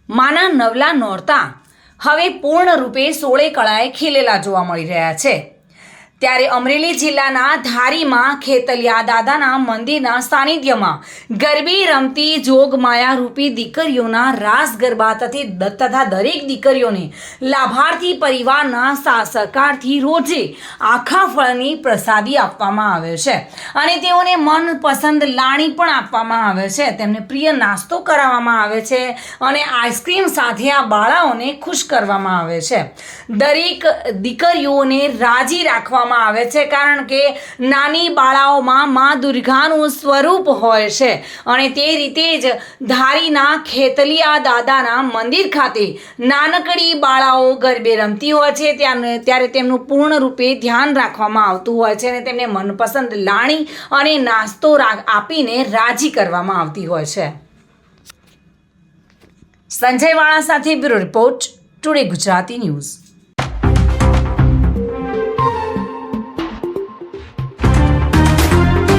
માના નવલા નોરતા હવે પૂર્ણ રૂપે 16 કળાએ ખીલેલા જોવા મળી રહ્યા છે। ત્યારે અમરેલી જિલ્લાના ધારીમાં ખેતલિયા દાદાના મંદિરના સાનિધ્યમાં ગરબી રમતી જોગમાયા રૂપી દીકરીઓના રાસ ગરબા તથા દરેક દીકરીઓને લાભાર્થી પરિવારના સહકારથી રોજે આખા ફળની પ્રસાદી આપવામાં આવે છે અને તેઓને મનપસંદ લાણી પણ આપવામાં આવે છે। તેમને પ્રિય નાસ્તો કરાવવામાં આવે છે અને આઈસ્ક્રીમ સાથે આ બાળાઓને ખુશ કરવામાં આવે છે। દરેક દીકરીઓને રાજી રાખવા આવે છે કારણ કે નાની બાળાઓમાં માં દુર્ગાનું સ્વરૂપ હોય છે અને તે રીતે જ ધારીના ખેતલિયા દાદાના મંદિર ખાતે નાનકડી બાળાઓ ગરબે રમતી હોય છે ત્યારે તેમનું પૂર્ણ રૂપે ધ્યાન રાખવામાં આવતું હોય છે અને તેમને મનપસંદ લાણી અને નાસ્તો આપીને રાજી કરવામાં આવતી હોય છે। સંજય વાળા સાથે bureau report, today Gujarati news.